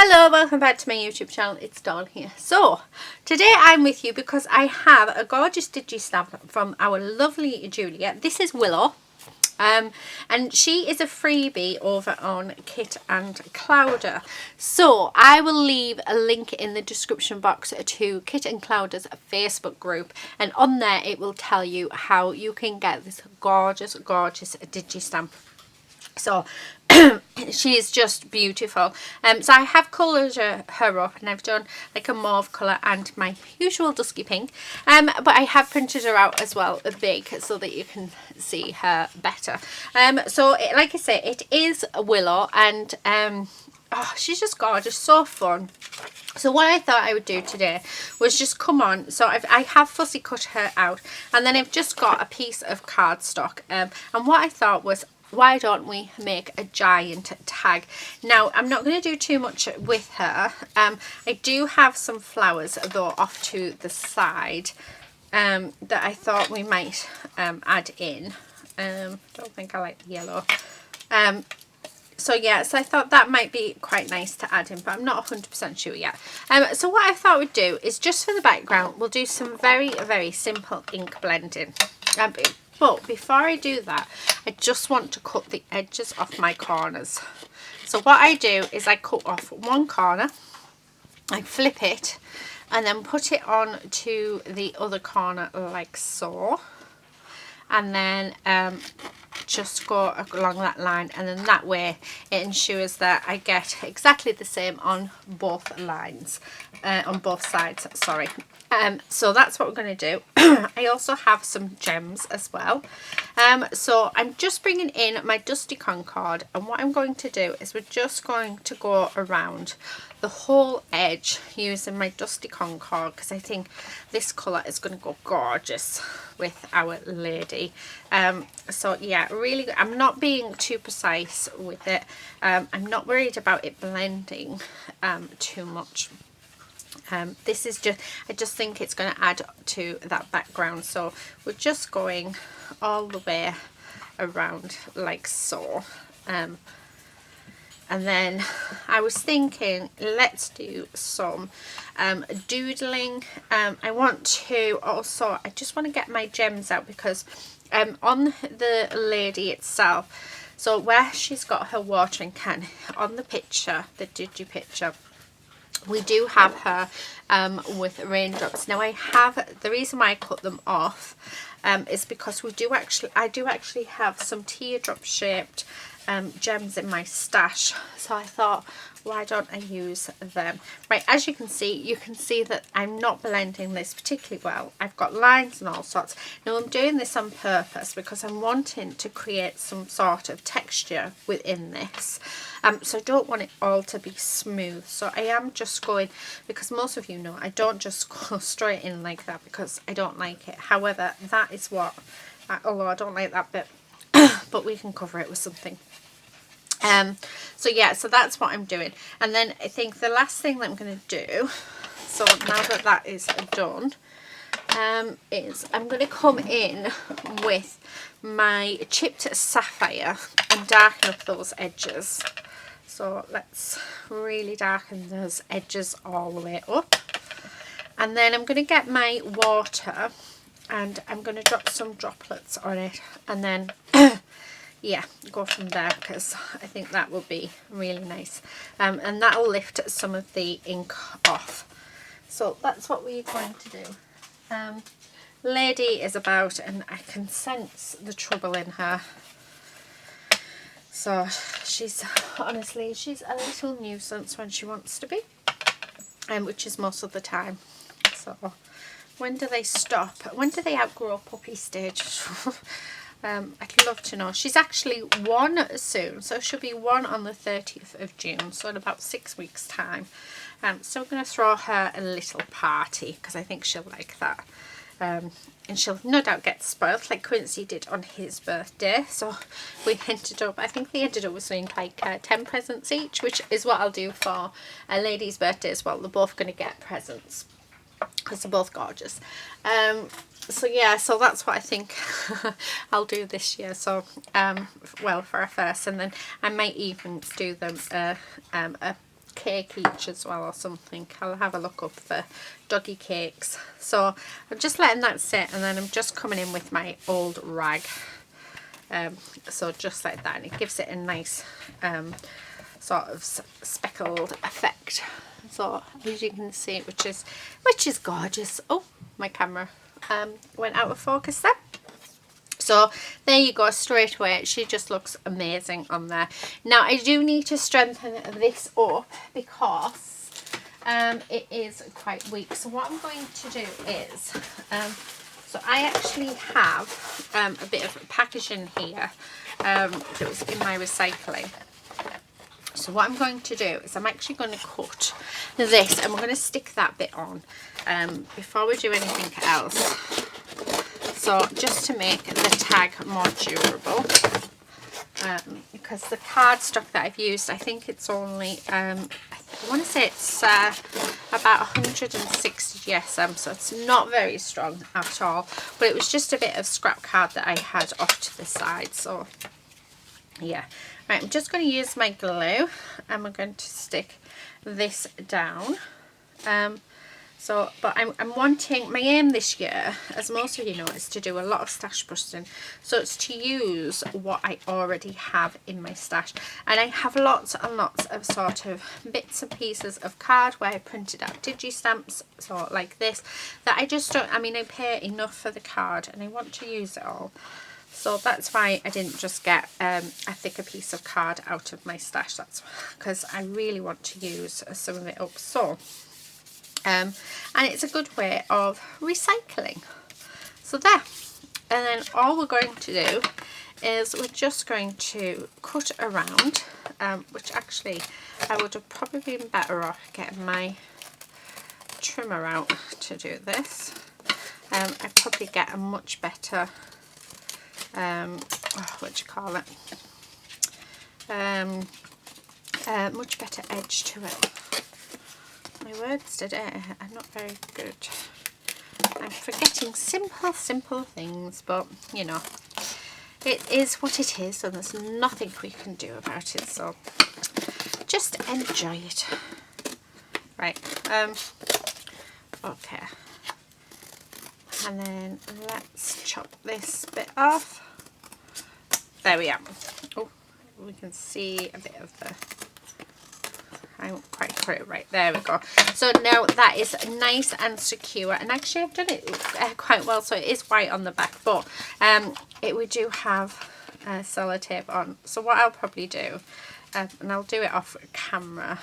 Hello, welcome back to my YouTube channel. It's Dawn here. So today I'm with you because I have a gorgeous digi stamp from our lovely Julia. This is Willow, and she is a freebie over on Kit and Clowder. So I will leave a link in the description box to Kit and Clowder's Facebook group, and on there it will tell you how you can get this gorgeous digi stamp. So she is just beautiful. So I have coloured her up, and I've done like a mauve colour and my usual dusky pink, but I have printed her out as well big so that you can see her better. Like I say, it is Willow, and she's just gorgeous, so fun. So what I thought I would do today was just come on. So I have fussy cut her out, and then I've just got a piece of cardstock, and what I thought was, why don't we make a giant tag? Now, I'm not going to do too much with her. I do have some flowers though off to the side that I thought we might add in. Don't think I like the yellow. So I thought that might be quite nice to add in, but I'm not 100% sure yet. So what I thought we'd do is, just for the background, we'll do some very simple ink blending. But before I do that, I just want to cut the edges off my corners. So what I do is I cut off one corner, I flip it, and then put it on to the other corner like so. And then just go along that line, and then that way it ensures that I get exactly the same on both lines, on both sides, sorry. So that's what we're going to do. I also have some gems as well. So I'm just bringing in my Dusty Concord, and what I'm going to do is we're just going to go around the whole edge using my Dusty Concord, because I think this colour is going to go gorgeous with our lady. So yeah, really, I'm not being too precise with it. I'm not worried about it blending too much. This is just, I just think it's going to add to that background. So we're just going all the way around like so. And then I was thinking, let's do some doodling. I want to also, I just want to get my gems out, because on the lady itself, so where she's got her watering can, on the picture, the digi picture, we do have her with raindrops. Now the reason why I cut them off is because I do actually have some teardrop shaped gems in my stash, so I thought, why don't I use them? Right, as you can see that I'm not blending this particularly well. I've got lines and all sorts. Now I'm doing this on purpose because I'm wanting to create some sort of texture within this. So I don't want it all to be smooth. So I am just going, because most of you know, I don't just go straight in like that because I don't like it. However, that is what, although I don't like that bit, but we can cover it with something. So that's what I'm doing. And then I think the last thing that I'm going to do, so now that is done, is I'm going to come in with my chipped sapphire and darken up those edges. So let's really darken those edges all the way up. And then I'm going to get my water, and I'm going to drop some droplets on it, and then yeah, go from there, because I think that will be really nice, and that will lift some of the ink off. So that's what we're going to do. Lady is about, and I can sense the trouble in her. So she's, honestly, she's a little nuisance when she wants to be, which is most of the time. So when do they stop? When do they outgrow puppy stage? I'd love to know. She's actually 1 soon, so she'll be 1 on the 30th of June, so in about 6 weeks time. So I'm going to throw her a little party, because I think she'll like that. And she'll no doubt get spoiled like Quincy did on his birthday. So we ended up, I think they ended up with something like 10 presents each, which is what I'll do for a lady's birthday as well. They're both going to get presents because they're both gorgeous. So yeah, so that's what I think I'll do this year. So well, for a first, and then I might even do them a cake each as well or something. I'll have a look up for doggy cakes. So I'm just letting that sit, and then I'm just coming in with my old rag. So just like that, and it gives it a nice sort of speckled effect. So as you can see, which is gorgeous. Oh, my camera went out of focus there. So there you go, straight away she just looks amazing on there. Now I do need to strengthen this up because it is quite weak. So what I'm going to do is, so I actually have a bit of packaging here that was in my recycling. So what I'm going to do is I'm actually going to cut this, and we're going to stick that bit on before we do anything else. So just to make the tag more durable, because the cardstock that I've used, I think it's only, I want to say it's about 160 GSM, so it's not very strong at all. But it was just a bit of scrap card that I had off to the side, so yeah. Right, I'm just going to use my glue, and we're going to stick this down. But I'm wanting, my aim this year, as most of you know, is to do a lot of stash busting. So it's to use what I already have in my stash. And I have lots and lots of sort of bits and pieces of card where I printed out digi-stamps, so like this, that I just don't, I mean, I pay enough for the card and I want to use it all. So that's why I didn't just get a thicker piece of card out of my stash. That's because I really want to use some of it up. So and it's a good way of recycling. So there, and then all we're going to do is we're just going to cut around, which actually I would have probably been better off getting my trimmer out to do this. I'd probably get a much better what do you call it, much better edge to it. My words today are not very good. I'm forgetting simple things, but you know, it is what it is, and there's nothing we can do about it, so just enjoy it. Right, okay, and then let's chop this bit off. There we are. Oh, we can see a bit of the, I won't quite put it right, there we go. So now that is nice and secure, and actually I've done it quite well, so it is white on the back, but we do have sellotape on. So what I'll probably do, and I'll do it off camera,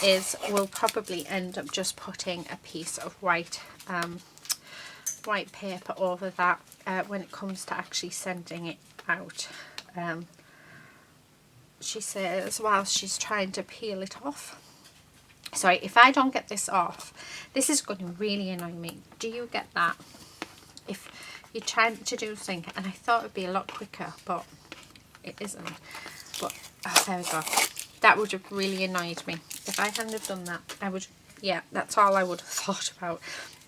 is we'll probably end up just putting a piece of white white paper over that when it comes to actually sending it out. She says while she's trying to peel it off. Sorry, if I don't get this off, this is going to really annoy me. Do you get that? If you're trying to do something, and I thought it would be a lot quicker, but it isn't. But there we go. That would have really annoyed me. If I hadn't have done that, I would, yeah, that's all I would have thought about.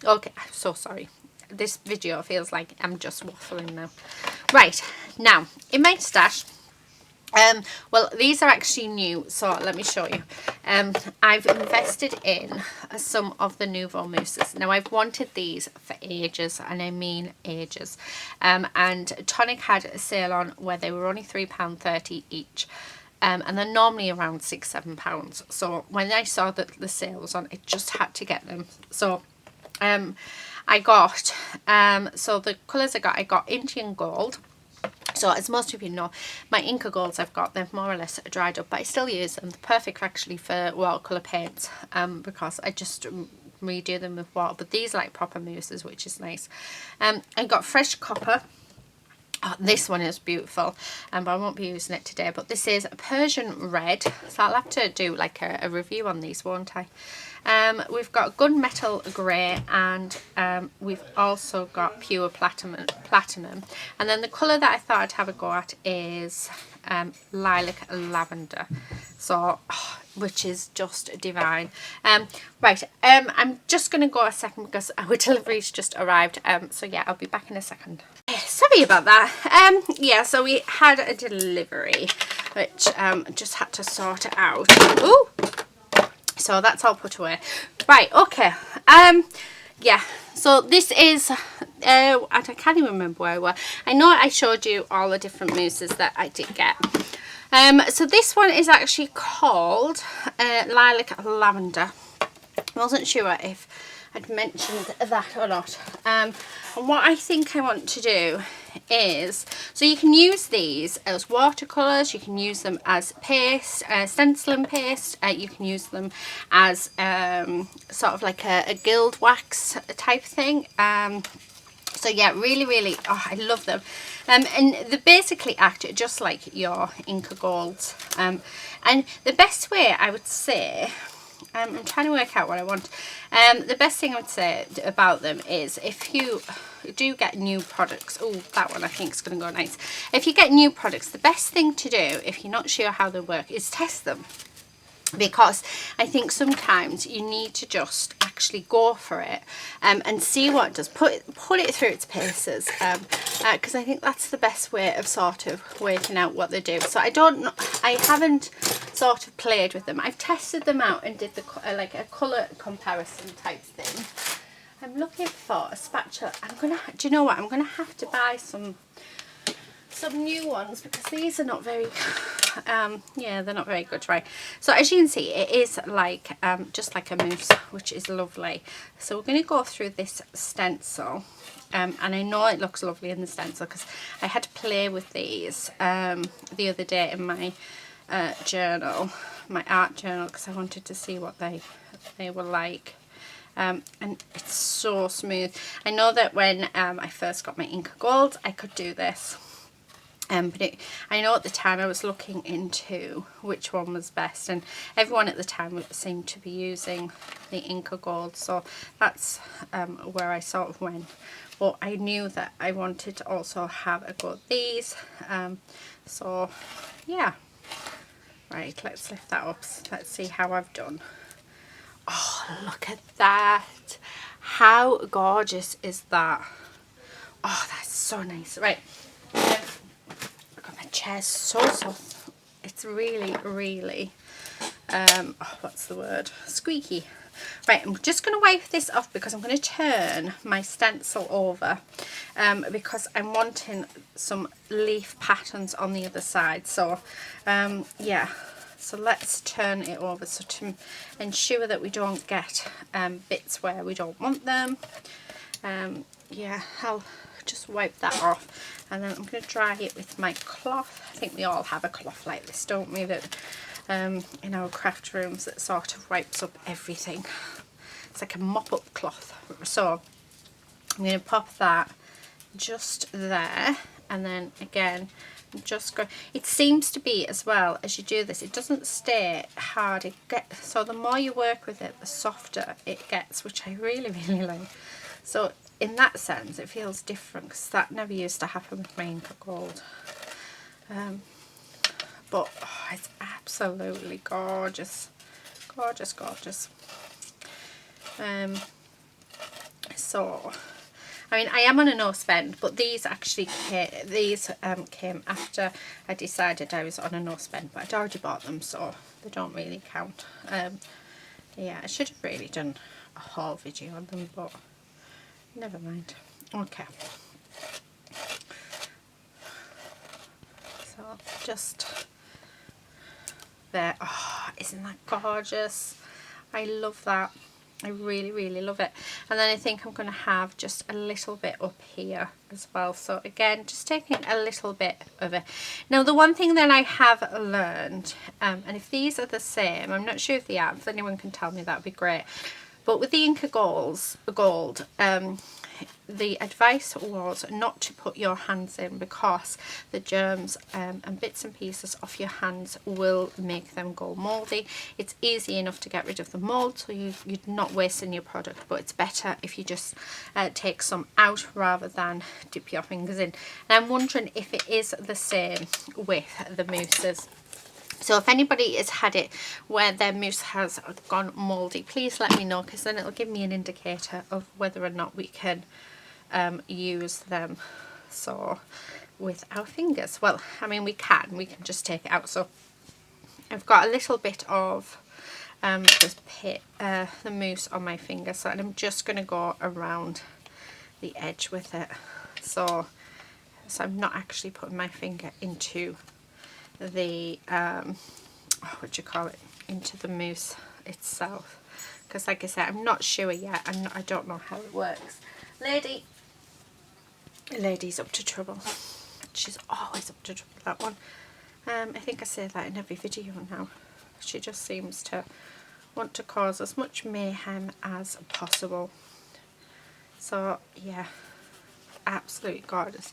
Okay, I'm so sorry. This video feels like I'm just waffling now. Right, now, in my stash, well, these are actually new, so let me show you. I've invested in some of the Nouveau Mousses. Now, I've wanted these for ages, and I mean ages. And Tonic had a sale on where they were only £3.30 each. And they're normally around £6-7. So when I saw that the sale was on, I just had to get them. So I got, so the colours I got Indian Gold. So as most of you know, my Inca Golds I've got, they've more or less dried up, but I still use them. They're perfect actually for watercolour paints, because I just redo them with water. But these are like proper mousses, which is nice. I got Fresh Copper. Oh, this one is beautiful, but I won't be using it today. But this is Persian Red, so I'll have to do like a review on these, won't I? We've got Gunmetal Grey, and we've also got Pure Platinum. And then the colour that I thought I'd have a go at is Lilac Lavender, so which is just divine. Right, I'm just going to go a second because our delivery's just arrived, so yeah, I'll be back in a second. Sorry about that. Yeah, so we had a delivery which just had to sort it out. Ooh! So that's all put away. Right, okay. Yeah, so this is, I can't even remember where I were. I know I showed you all the different mousses that I did get. So this one is actually called Lilac Lavender. I wasn't sure if I'd mentioned that or not. And what I think I want to do is, so you can use these as watercolours, you can use them as paste, stenciling paste, you can use them as sort of like a gild wax type thing. So yeah, really, oh, I love them. And they basically act just like your Inca Golds. And the best way I would say, I'm trying to work out what I want. The best thing I would say about them is if you do get new products, oh, that one I think is going to go nice. If you get new products, the best thing to do if you're not sure how they work is test them. Because I think sometimes you need to just actually go for it and see what it does. Put it through its paces, because I think that's the best way of sort of working out what they do. So I haven't sort of played with them. I've tested them out and did the like a colour comparison type thing. I'm looking for a spatula. Do you know what? I'm gonna have to buy some new ones because these are not very yeah, they're not very good. Right, so as you can see, it is like just like a mousse, which is lovely. So we're going to go through this stencil, and I know it looks lovely in the stencil because I had to play with these the other day in my journal, my art journal, because I wanted to see what they were like. And it's so smooth. I know that when I first got my Inca Gold, I could do this. But I know at the time I was looking into which one was best, and everyone at the time seemed to be using the Inca Gold, so that's where I sort of went. But I knew that I wanted to also have a go at these, so yeah. Right, let's lift that up. Let's see how I've done. Oh, look at that. How gorgeous is that? Oh, that's so nice. Right. My chair's so soft. It's really, oh, what's the word? Squeaky. Right, I'm just going to wipe this off because I'm going to turn my stencil over because I'm wanting some leaf patterns on the other side. So, yeah. So let's turn it over so to ensure that we don't get bits where we don't want them. Yeah, I'll just wipe that off, and then I'm going to dry it with my cloth. I think we all have a cloth like this, don't we, that in our craft rooms that sort of wipes up everything. It's like a mop-up cloth. So I'm going to pop that just there, and then again just go. It seems to be as well as you do this, it doesn't stay hard. So the more you work with it, the softer it gets, which I really like. So in that sense it feels different because that never used to happen with my Inca Gold. But oh, it's absolutely gorgeous, gorgeous. So I mean, I am on a no spend, but these actually came after I decided I was on a no spend, but I'd already bought them, so they don't really count. Yeah, I should have really done a haul video on them, but never mind. Okay. So just there. Oh, isn't that gorgeous? I love that. I really love it. And then I think I'm going to have just a little bit up here as well. So again, just taking a little bit of it. Now the one thing that I have learned, and if these are the same, I'm not sure if they are, if anyone can tell me, that would be great. But with the Inca Gold, the advice was not to put your hands in because the germs and bits and pieces off your hands will make them go mouldy. It's easy enough to get rid of the mould, so you're not wasting your product, but it's better if you just take some out rather than dip your fingers in. And I'm wondering if it is the same with the mousses. So if anybody has had it where their mousse has gone mouldy, please let me know, because then it'll give me an indicator of whether or not we can use them. So with our fingers. Well, I mean, we can just take it out. So I've got a little bit of the mousse on my finger, so I'm just going to go around the edge with it. So I'm not actually putting my finger into the what do you call it, into the mousse itself, because like I said, I'm not sure yet. I don't know how it works. Lady's up to trouble. She's always up to trouble, that one. I think I say that in every video now. She just seems to want to cause as much mayhem as possible. So yeah, absolutely gorgeous.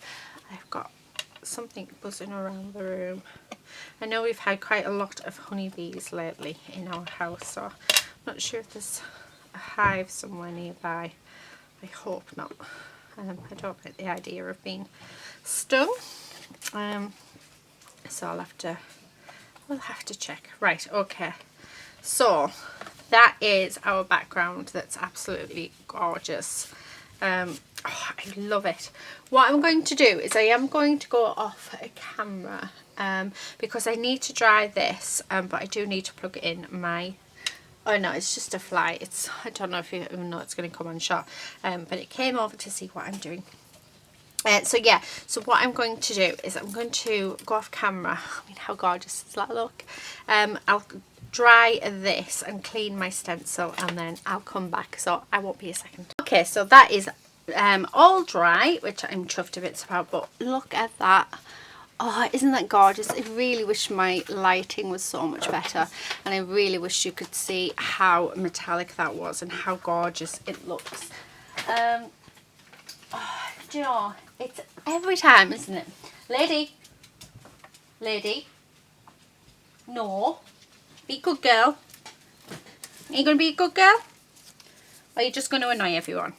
I've got something buzzing around the room. I know we've had quite a lot of honeybees lately in our house, so I'm not sure if there's a hive somewhere nearby. I hope not. I don't like the idea of being stung. So we'll have to check. Right, okay. So that is our background. That's absolutely gorgeous. Oh, I love it. What I'm going to do is I am going to go off a camera because I need to dry this, but I do need to plug in my, oh no, it's just a fly. I don't know if you even know it's going to come on shot, but it came over to see what I'm doing. So yeah, so what I'm going to do is I'm going to go off camera. I mean, how gorgeous does that look? I'll dry this and clean my stencil, and then I'll come back, so I won't be a second. Okay, so that is all dry, which I'm chuffed a bit about, but look at that. Oh, isn't that gorgeous? I really wish my lighting was so much better, and I really wish you could see how metallic that was and how gorgeous it looks. Do you know, it's every time, isn't it? Lady, no, be a good girl. Are you going to be a good girl? Or are you just going to annoy everyone?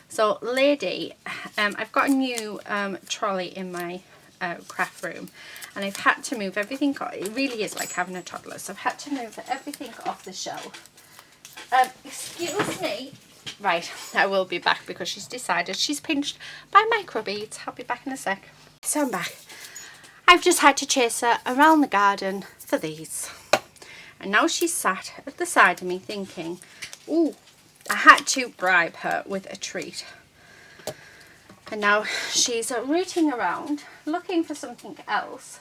So Lady, I've got a new trolley in my craft room, and I've had to move everything. It really is like having a toddler, so I've had to move everything off the shelf. Excuse me. Right, I will be back because she's decided she's pinched by microbeads. I'll be back in a sec. So I'm back. I've just had to chase her around the garden for these. And now she's sat at the side of me thinking, ooh, I had to bribe her with a treat. And now she's rooting around looking for something else,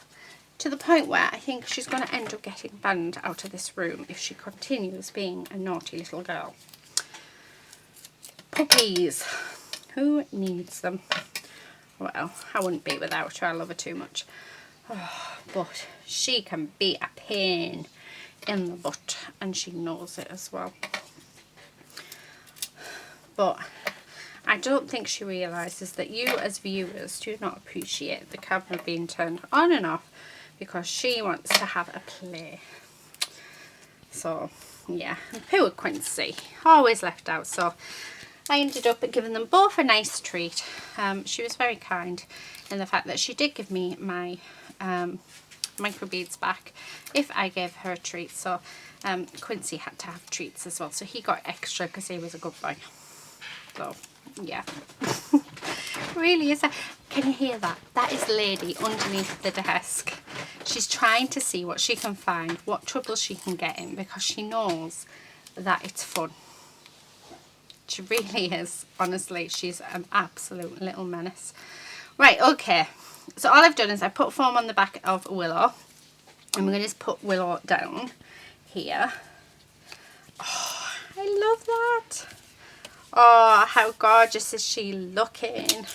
to the point where I think she's going to end up getting banned out of this room if she continues being a naughty little girl. Puppies. Who needs them? Well, I wouldn't be without her. I love her too much. Oh, but she can be a pain in the butt, and she knows it as well. But I don't think she realises that you as viewers do not appreciate the camera being turned on and off because she wants to have a play. So yeah, and poor Quincy, always left out. So I ended up giving them both a nice treat. She was very kind in the fact that she did give me my microbeads back if I gave her a treat. So Quincy had to have treats as well, so he got extra because he was a good boy. So yeah. Really is. Can you hear that? That is Lady underneath the desk. She's trying to see what she can find, what trouble she can get in, because she knows that it's fun. She really is. Honestly, she's an absolute little menace. Right, okay. So all I've done is I put foam on the back of Willow. I'm going to just put Willow down here. Oh, I love that. Oh, how gorgeous is she looking?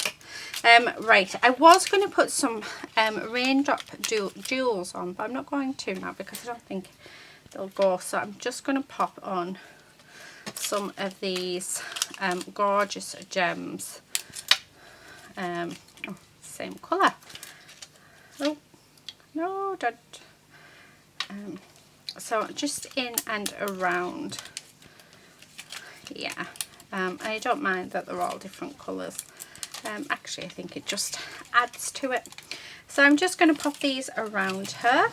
Right, I was going to put some raindrop jewels on, but I'm not going to now because I don't think they'll go. So I'm just going to pop on some of these gorgeous gems. Oh, same colour. Oh, no, don't. So just in and around. Yeah. I don't mind that they're all different colours. Actually, I think it just adds to it. So I'm just going to pop these around her.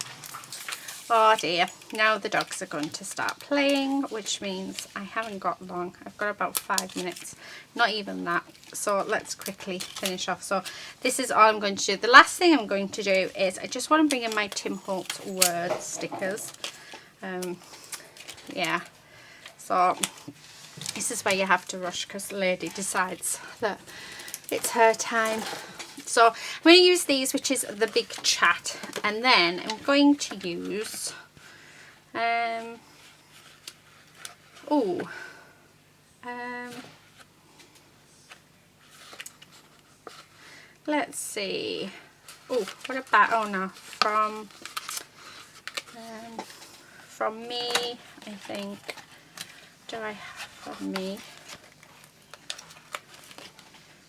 Oh dear, now the dogs are going to start playing, which means I haven't got long. I've got about 5 minutes, not even that. So let's quickly finish off. So this is all I'm going to do. The last thing I'm going to do is I just want to bring in my Tim Holtz word stickers. Yeah, so this is where you have to rush because the lady decides that it's her time. So I'm going to use these, which is the big chat, and then I'm going to use let's see. Oh, what about, oh no, from me, I think. Do I have from me?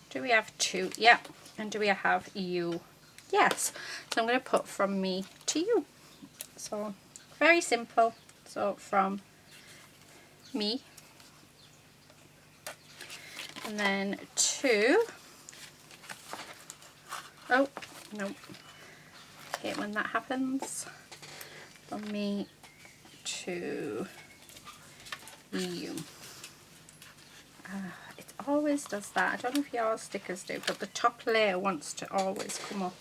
Do we have 2? Yep. And do we have you? Yes. So I'm going to put from me to you. So very simple. So from me. And then to, oh, no. Hate when that happens. From me to you. It always does that. I don't know if your stickers do, but the top layer wants to always come up.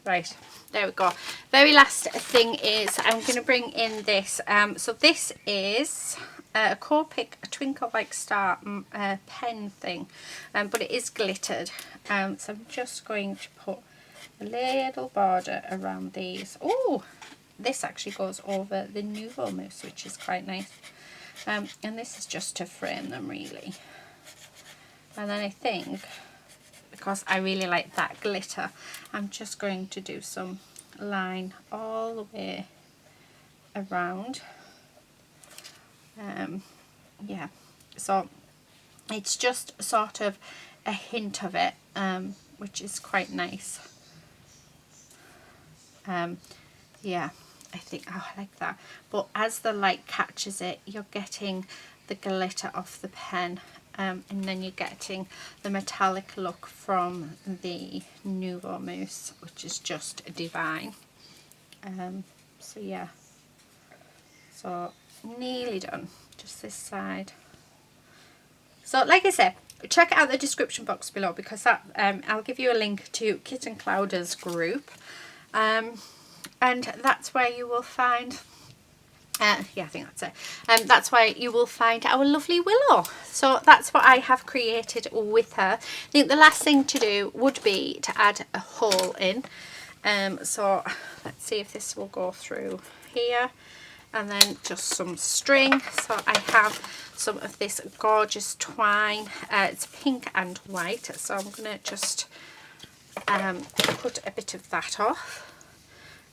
Right, there we go. Very last thing is I'm going to bring in this. So this is a Copic Twinkle Like Star pen thing, but it is glittered. So I'm just going to put a little border around these. Oh, this actually goes over the Nouveau Mousse, which is quite nice. And this is just to frame them really. And then I think, because I really like that glitter, I'm just going to do some line all the way around. Yeah, so it's just sort of a hint of it, which is quite nice. Yeah, I think, oh, I like that. But as the light catches it, you're getting the glitter off the pen. And then you're getting the metallic look from the Nouveau Mousse, which is just divine. So yeah, so nearly done, just this side. So like I said, check out the description box below, because that I'll give you a link to Kitten Clowder's group, and that's where you will find yeah, I think that's it. That's why you will find our lovely Willow. So that's what I have created with her. I think the last thing to do would be to add a hole in. So let's see if this will go through here. And then just some string. So I have some of this gorgeous twine. It's pink and white. So I'm going to just put a bit of that off.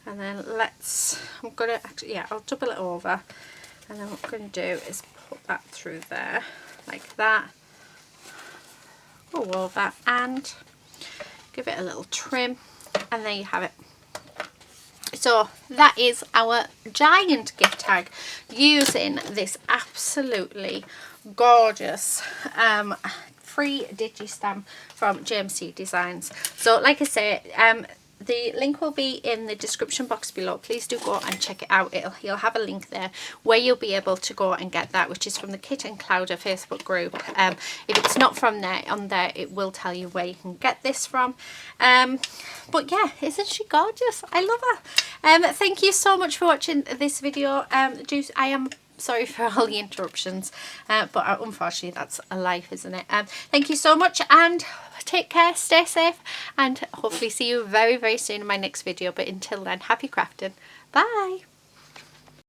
And then I'm going to actually, yeah, I'll double it over. And then what I'm going to do is put that through there, like that. Go over and give it a little trim. And there you have it. So that is our giant gift tag using this absolutely gorgeous free Digistamp from JMC Designs. So like I say, the link will be in the description box below. Please do go and check it out. You'll have a link there where you'll be able to go and get that, which is from the Kitten Clowder Facebook group. If it's not from there, on there, it will tell you where you can get this from. But yeah, isn't she gorgeous? I love her. Thank you so much for watching this video. I am sorry for all the interruptions, but unfortunately that's a life, isn't it? Thank you so much, and take care, stay safe, and hopefully see you very, very soon in my next video. But until then, happy crafting. Bye.